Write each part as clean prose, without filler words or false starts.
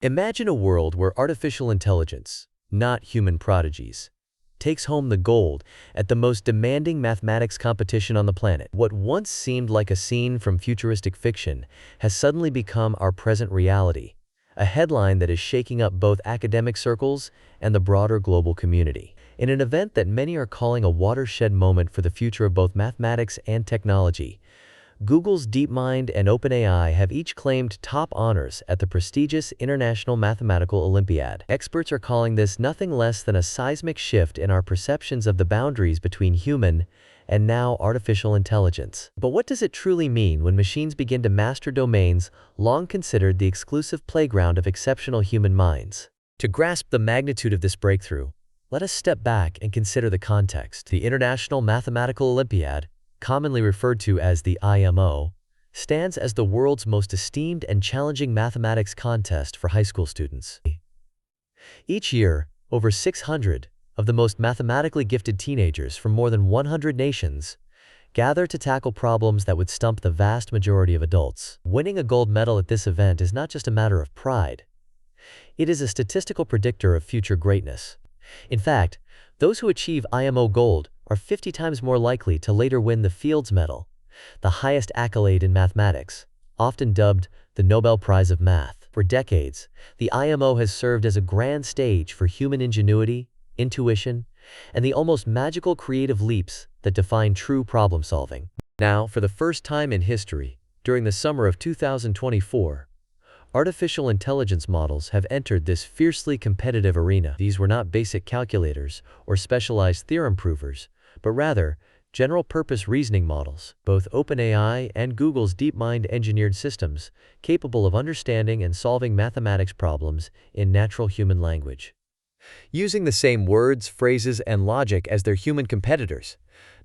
Imagine a world where artificial intelligence, not human prodigies, takes home the gold at the most demanding mathematics competition on the planet. What once seemed like a scene from futuristic fiction has suddenly become our present reality, a headline that is shaking up both academic circles and the broader global community. In an event that many are calling a watershed moment for the future of both mathematics and technology, Google's DeepMind and OpenAI have each claimed top honors at the prestigious International Mathematical Olympiad. Experts are calling this nothing less than a seismic shift in our perceptions of the boundaries between human and now artificial intelligence. But what does it truly mean when machines begin to master domains long considered the exclusive playground of exceptional human minds? To grasp the magnitude of this breakthrough, let us step back and consider the context. The International Mathematical Olympiad, commonly referred to as the IMO, stands as the world's most esteemed and challenging mathematics contest for high school students. Each year, over 600 of the most mathematically gifted teenagers from more than 100 nations gather to tackle problems that would stump the vast majority of adults. Winning a gold medal at this event is not just a matter of pride. It is a statistical predictor of future greatness. In fact, those who achieve IMO gold are 50 times more likely to later win the Fields Medal, the highest accolade in mathematics, often dubbed the Nobel Prize of Math. For decades, the IMO has served as a grand stage for human ingenuity, intuition, and the almost magical creative leaps that define true problem-solving. Now, for the first time in history, during the summer of 2024, artificial intelligence models have entered this fiercely competitive arena. These were not basic calculators or specialized theorem provers, but rather general-purpose reasoning models. Both OpenAI and Google's DeepMind engineered systems capable of understanding and solving mathematics problems in natural human language, using the same words, phrases, and logic as their human competitors,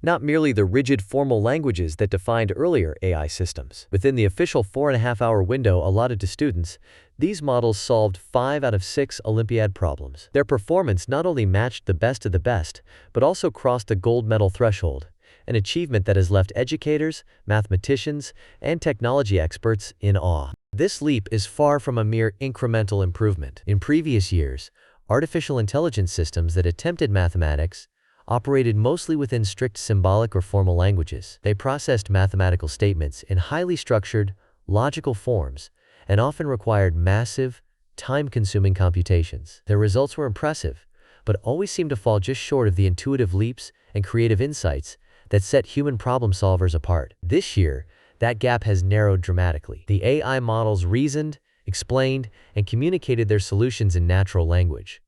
not merely the rigid formal languages that defined earlier AI systems. Within the official 4.5-hour window allotted to students, these models solved 5 out of 6 Olympiad problems. Their performance not only matched the best of the best, but also crossed the gold medal threshold, an achievement that has left educators, mathematicians, and technology experts in awe. This leap is far from a mere incremental improvement. In previous years, artificial intelligence systems that attempted mathematics operated mostly within strict symbolic or formal languages. They processed mathematical statements in highly structured, logical forms, and often required massive, time-consuming computations. Their results were impressive, but always seemed to fall just short of the intuitive leaps and creative insights that set human problem solvers apart. This year, that gap has narrowed dramatically. The AI models reasoned, explained, and communicated their solutions in natural language,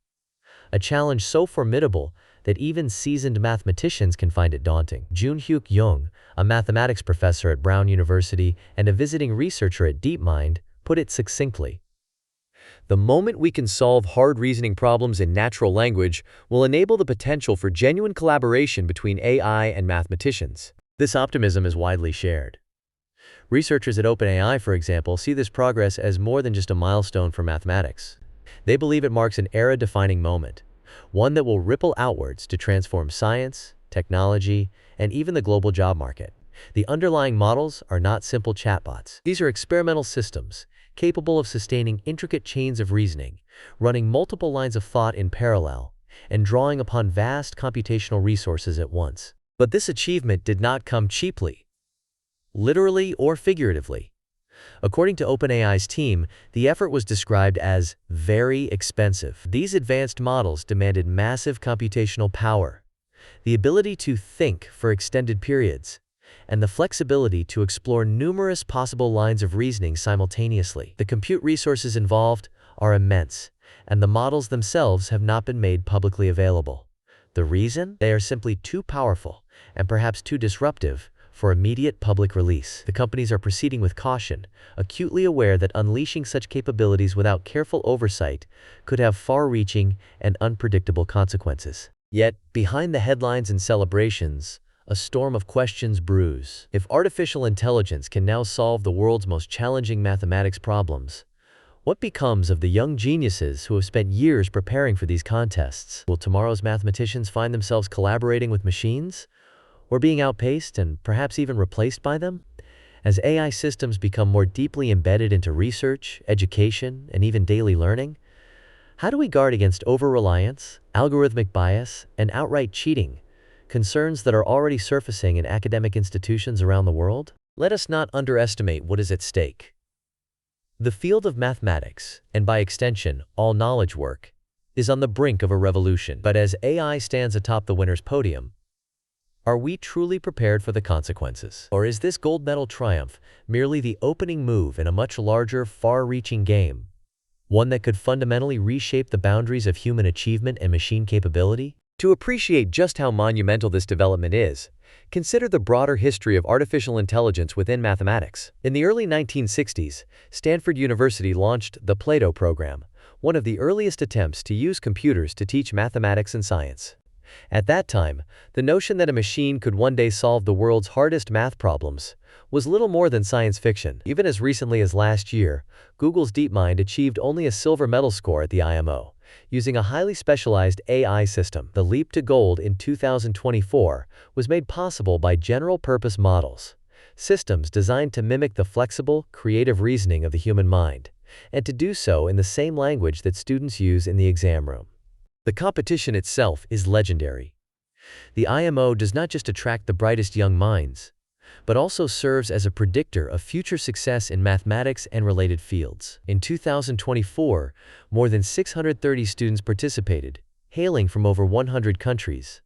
a challenge so formidable that even seasoned mathematicians can find it daunting. Jun-Hyuk Young, a mathematics professor at Brown University and a visiting researcher at DeepMind, put it succinctly: "The moment we can solve hard reasoning problems in natural language will enable the potential for genuine collaboration between AI and mathematicians." This optimism is widely shared. Researchers at OpenAI, for example, see this progress as more than just a milestone for mathematics. They believe it marks an era-defining moment, one that will ripple outwards to transform science, technology, and even the global job market. The underlying models are not simple chatbots. These are experimental systems, capable of sustaining intricate chains of reasoning, running multiple lines of thought in parallel, and drawing upon vast computational resources at once. But this achievement did not come cheaply, literally or figuratively. According to OpenAI's team, the effort was described as very expensive. These advanced models demanded massive computational power, the ability to think for extended periods, and the flexibility to explore numerous possible lines of reasoning simultaneously. The compute resources involved are immense, and the models themselves have not been made publicly available. The reason? They are simply too powerful, and perhaps too disruptive, for immediate public release. The companies are proceeding with caution, acutely aware that unleashing such capabilities without careful oversight could have far-reaching and unpredictable consequences. Yet, behind the headlines and celebrations, a storm of questions brews. If artificial intelligence can now solve the world's most challenging mathematics problems, what becomes of the young geniuses who have spent years preparing for these contests? Will tomorrow's mathematicians find themselves collaborating with machines, or being outpaced and perhaps even replaced by them? As AI systems become more deeply embedded into research, education, and even daily learning, how do we guard against over-reliance, algorithmic bias, and outright cheating, concerns that are already surfacing in academic institutions around the world? Let us not underestimate what is at stake. The field of mathematics, and by extension, all knowledge work, is on the brink of a revolution. But as AI stands atop the winner's podium, are we truly prepared for the consequences? Or is this gold medal triumph merely the opening move in a much larger, far-reaching game, one that could fundamentally reshape the boundaries of human achievement and machine capability? To appreciate just how monumental this development is, consider the broader history of artificial intelligence within mathematics. In the early 1960s, Stanford University launched the Plato program, one of the earliest attempts to use computers to teach mathematics and science. At that time, the notion that a machine could one day solve the world's hardest math problems was little more than science fiction. Even as recently as last year, Google's DeepMind achieved only a silver medal score at the IMO, using a highly specialized AI system. The leap to gold in 2024 was made possible by general-purpose models, systems designed to mimic the flexible, creative reasoning of the human mind, and to do so in the same language that students use in the exam room. The competition itself is legendary. The IMO does not just attract the brightest young minds, but also serves as a predictor of future success in mathematics and related fields. In 2024, more than 630 students participated, hailing from over 100 countries.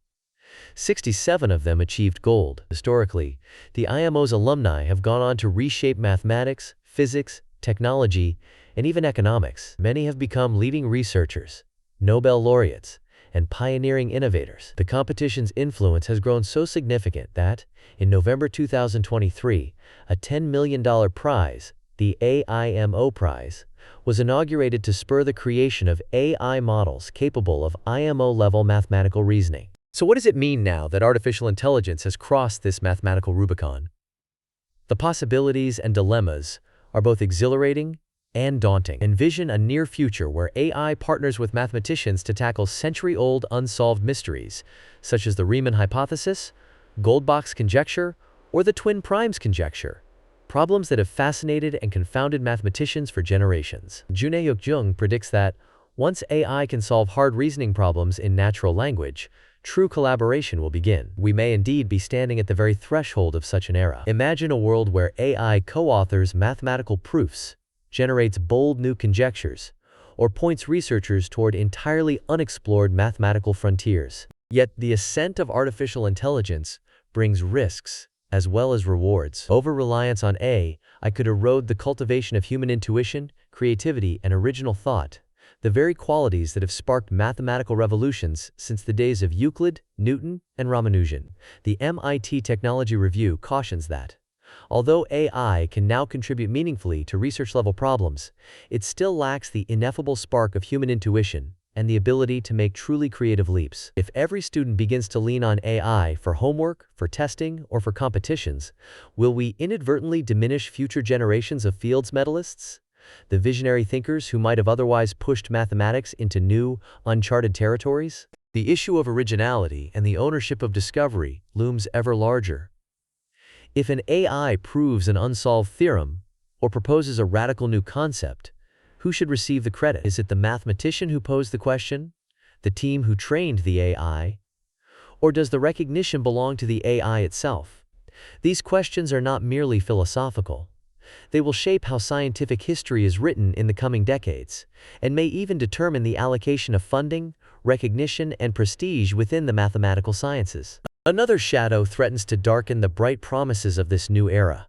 67 of them achieved gold. Historically, the IMO's alumni have gone on to reshape mathematics, physics, technology, and even economics. Many have become leading researchers, Nobel laureates, and pioneering innovators. The competition's influence has grown so significant that, in November 2023, a $10 million prize, the AIMO Prize, was inaugurated to spur the creation of AI models capable of IMO-level mathematical reasoning. So what does it mean now that artificial intelligence has crossed this mathematical Rubicon? The possibilities and dilemmas are both exhilarating and daunting. Envision a near future where AI partners with mathematicians to tackle century-old unsolved mysteries, such as the Riemann hypothesis, Goldbach's conjecture, or the twin primes conjecture, problems that have fascinated and confounded mathematicians for generations. Juneyuk Jung predicts that, once AI can solve hard reasoning problems in natural language, true collaboration will begin. We may indeed be standing at the very threshold of such an era. Imagine a world where AI co-authors mathematical proofs, generates bold new conjectures, or points researchers toward entirely unexplored mathematical frontiers. Yet the ascent of artificial intelligence brings risks as well as rewards. Over-reliance on AI could erode the cultivation of human intuition, creativity, and original thought, the very qualities that have sparked mathematical revolutions since the days of Euclid, Newton, and Ramanujan. The MIT Technology Review cautions that, although AI can now contribute meaningfully to research-level problems, it still lacks the ineffable spark of human intuition and the ability to make truly creative leaps. If every student begins to lean on AI for homework, for testing, or for competitions, will we inadvertently diminish future generations of Fields medalists? The visionary thinkers who might have otherwise pushed mathematics into new, uncharted territories? The issue of originality and the ownership of discovery looms ever larger. If an AI proves an unsolved theorem or proposes a radical new concept, who should receive the credit? Is it the mathematician who posed the question, the team who trained the AI, or does the recognition belong to the AI itself? These questions are not merely philosophical. They will shape how scientific history is written in the coming decades, and may even determine the allocation of funding, recognition, and prestige within the mathematical sciences. Another shadow threatens to darken the bright promises of this new era: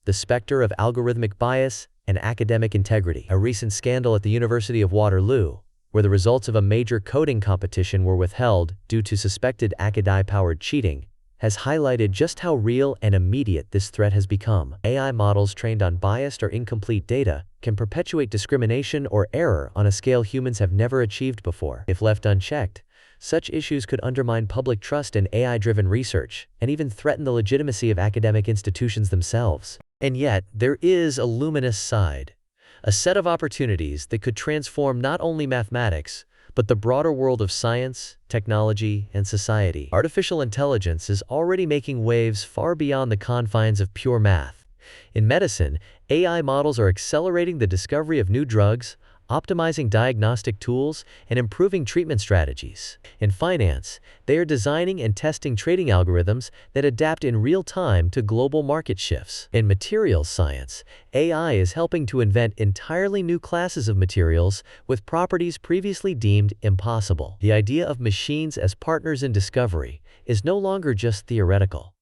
the specter of algorithmic bias and academic integrity. A recent scandal at the University of Waterloo, where the results of a major coding competition were withheld due to suspected academic-powered cheating, has highlighted just how real and immediate this threat has become. AI models trained on biased or incomplete data can perpetuate discrimination or error on a scale humans have never achieved before. If left unchecked, such issues could undermine public trust in AI-driven research and even threaten the legitimacy of academic institutions themselves. And yet, there is a luminous side, a set of opportunities that could transform not only mathematics, but the broader world of science, technology, and society. Artificial intelligence is already making waves far beyond the confines of pure math. In medicine, AI models are accelerating the discovery of new drugs, optimizing diagnostic tools, and improving treatment strategies. In finance, they are designing and testing trading algorithms that adapt in real time to global market shifts. In materials science, AI is helping to invent entirely new classes of materials with properties previously deemed impossible. The idea of machines as partners in discovery is no longer just theoretical.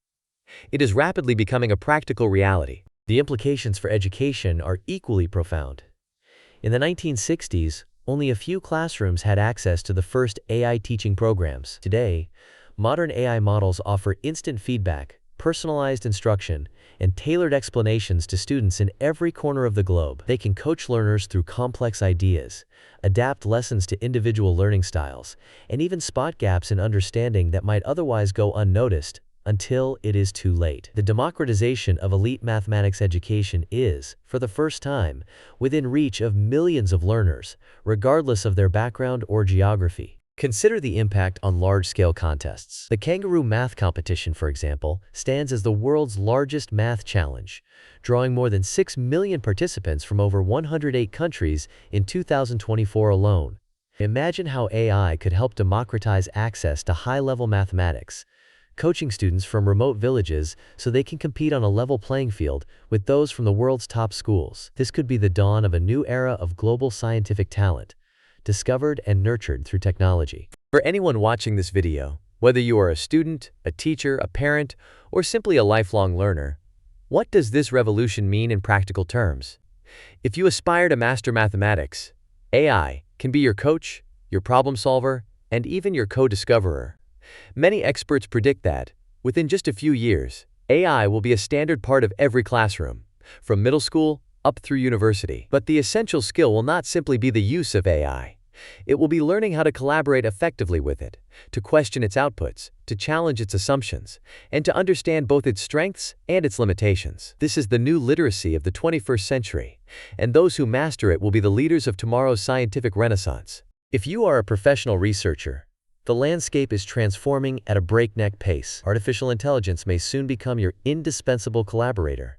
It is rapidly becoming a practical reality. The implications for education are equally profound. In the 1960s, only a few classrooms had access to the first AI teaching programs. Today, modern AI models offer instant feedback, personalized instruction, and tailored explanations to students in every corner of the globe. They can coach learners through complex ideas, adapt lessons to individual learning styles, and even spot gaps in understanding that might otherwise go unnoticed until it is too late. The democratization of elite mathematics education is, for the first time, within reach of millions of learners, regardless of their background or geography. Consider the impact on large-scale contests. The Kangaroo Math Competition, for example, stands as the world's largest math challenge, drawing more than 6 million participants from over 108 countries in 2024 alone. Imagine how AI could help democratize access to high-level mathematics, coaching students from remote villages so they can compete on a level playing field with those from the world's top schools. This could be the dawn of a new era of global scientific talent, discovered and nurtured through technology. For anyone watching this video, whether you are a student, a teacher, a parent, or simply a lifelong learner, what does this revolution mean in practical terms? If you aspire to master mathematics, AI can be your coach, your problem solver, and even your co-discoverer. Many experts predict that, within just a few years, AI will be a standard part of every classroom, from middle school up through university. But the essential skill will not simply be the use of AI. It will be learning how to collaborate effectively with it, to question its outputs, to challenge its assumptions, and to understand both its strengths and its limitations. This is the new literacy of the 21st century, and those who master it will be the leaders of tomorrow's scientific renaissance. If you are a professional researcher, the landscape is transforming at a breakneck pace. Artificial intelligence may soon become your indispensable collaborator,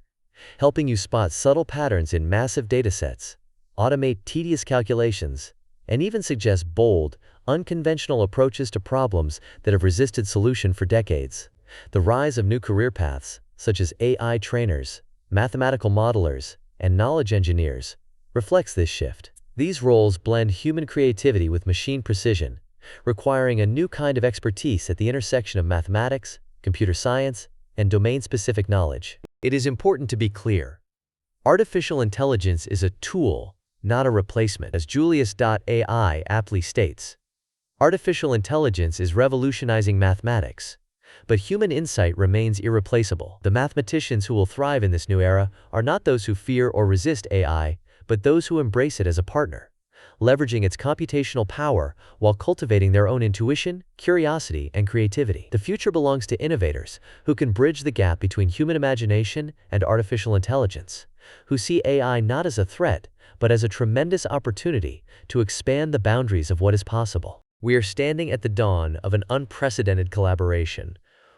helping you spot subtle patterns in massive datasets, automate tedious calculations, and even suggest bold, unconventional approaches to problems that have resisted solution for decades. The rise of new career paths, such as AI trainers, mathematical modelers, and knowledge engineers, reflects this shift. These roles blend human creativity with machine precision, requiring a new kind of expertise at the intersection of mathematics, computer science, and domain-specific knowledge. It is important to be clear. Artificial intelligence is a tool, not a replacement. As Julius.ai aptly states, artificial intelligence is revolutionizing mathematics, but human insight remains irreplaceable. The mathematicians who will thrive in this new era are not those who fear or resist AI, but those who embrace it as a partner, leveraging its computational power while cultivating their own intuition, curiosity, and creativity. The future belongs to innovators who can bridge the gap between human imagination and artificial intelligence, who see AI not as a threat, but as a tremendous opportunity to expand the boundaries of what is possible. We are standing at the dawn of an unprecedented collaboration,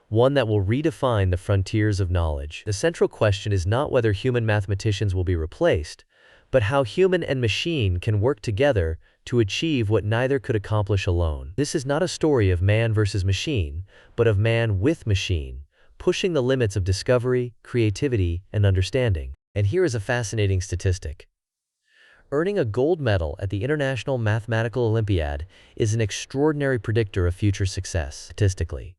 one that will redefine the frontiers of knowledge. The central question is not whether human mathematicians will be replaced, but how human and machine can work together to achieve what neither could accomplish alone. This is not a story of man versus machine, but of man with machine, pushing the limits of discovery, creativity, and understanding. And here is a fascinating statistic. Earning a gold medal at the International Mathematical Olympiad is an extraordinary predictor of future success. Statistically,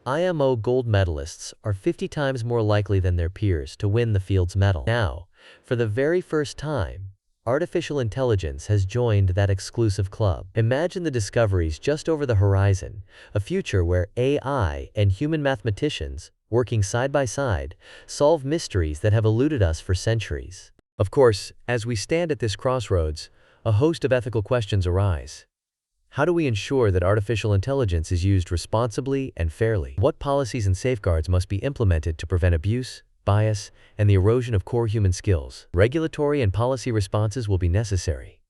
IMO gold medalists are 50 times more likely than their peers to win the field's medal. Now, for the very first time, artificial intelligence has joined that exclusive club. Imagine the discoveries just over the horizon, a future where AI and human mathematicians, working side by side, solve mysteries that have eluded us for centuries. Of course, as we stand at this crossroads, a host of ethical questions arise. How do we ensure that artificial intelligence is used responsibly and fairly? What policies and safeguards must be implemented to prevent abuse, bias, and the erosion of core human skills? Regulatory and policy responses will be necessary,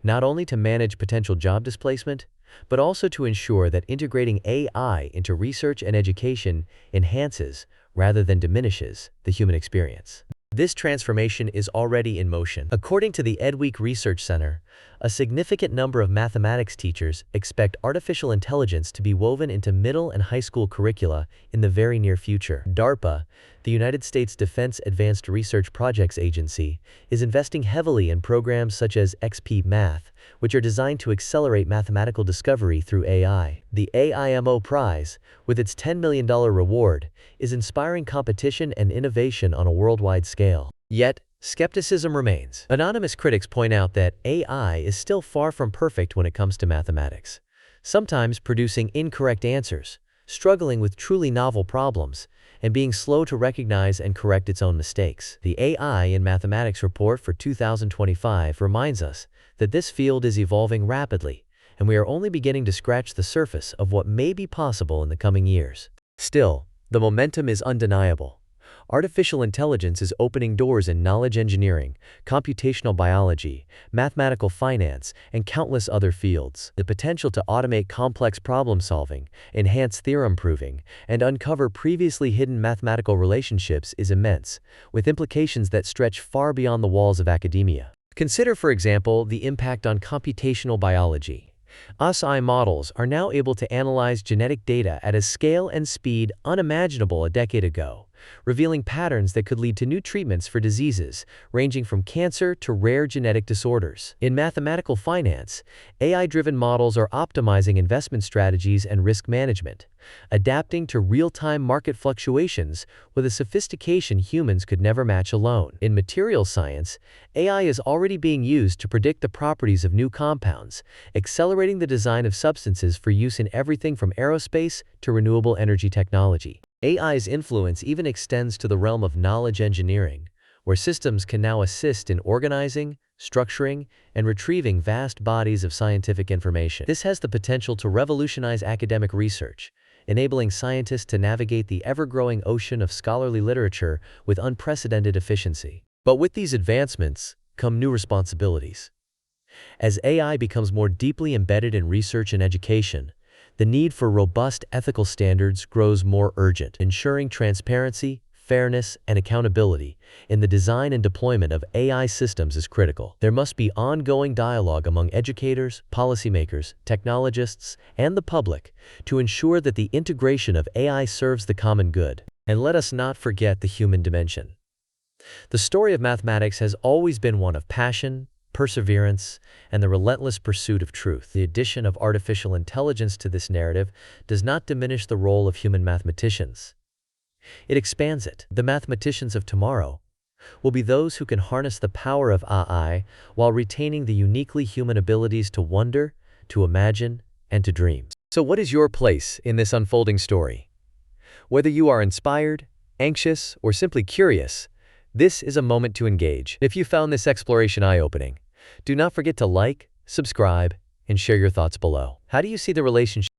not only to manage potential job displacement, but also to ensure that integrating AI into research and education enhances, rather than diminishes, the human experience. This transformation is already in motion. According to the EdWeek Research Center, a significant number of mathematics teachers expect artificial intelligence to be woven into middle and high school curricula in the very near future. DARPA, the United States Defense Advanced Research Projects Agency, is investing heavily in programs such as XP Math, which are designed to accelerate mathematical discovery through AI. The AIMO Prize, with its $10 million reward, is inspiring competition and innovation on a worldwide scale. Yet, skepticism remains. Anonymous critics point out that AI is still far from perfect when it comes to mathematics, sometimes producing incorrect answers, struggling with truly novel problems, and being slow to recognize and correct its own mistakes. The AI in Mathematics report for 2025 reminds us that this field is evolving rapidly, and we are only beginning to scratch the surface of what may be possible in the coming years. Still, the momentum is undeniable. Artificial intelligence is opening doors in knowledge engineering, computational biology, mathematical finance, and countless other fields. The potential to automate complex problem-solving, enhance theorem proving, and uncover previously hidden mathematical relationships is immense, with implications that stretch far beyond the walls of academia. Consider, for example, the impact on computational biology. AI models are now able to analyze genetic data at a scale and speed unimaginable a decade ago, revealing patterns that could lead to new treatments for diseases, ranging from cancer to rare genetic disorders. In mathematical finance, AI-driven models are optimizing investment strategies and risk management, adapting to real-time market fluctuations with a sophistication humans could never match alone. In materials science, AI is already being used to predict the properties of new compounds, accelerating the design of substances for use in everything from aerospace to renewable energy technology. AI's influence even extends to the realm of knowledge engineering, where systems can now assist in organizing, structuring, and retrieving vast bodies of scientific information. This has the potential to revolutionize academic research, enabling scientists to navigate the ever-growing ocean of scholarly literature with unprecedented efficiency. But with these advancements come new responsibilities. As AI becomes more deeply embedded in research and education, the need for robust ethical standards grows more urgent. Ensuring transparency, fairness, and accountability in the design and deployment of AI systems is critical. There must be ongoing dialogue among educators, policymakers, technologists, and the public to ensure that the integration of AI serves the common good. And let us not forget the human dimension. The story of mathematics has always been one of passion, perseverance, and the relentless pursuit of truth. The addition of artificial intelligence to this narrative does not diminish the role of human mathematicians. It expands it. The mathematicians of tomorrow will be those who can harness the power of AI while retaining the uniquely human abilities to wonder, to imagine, and to dream. So what is your place in this unfolding story? Whether you are inspired, anxious, or simply curious, this is a moment to engage. If you found this exploration eye-opening, do not forget to like, subscribe, and share your thoughts below. How do you see the relationship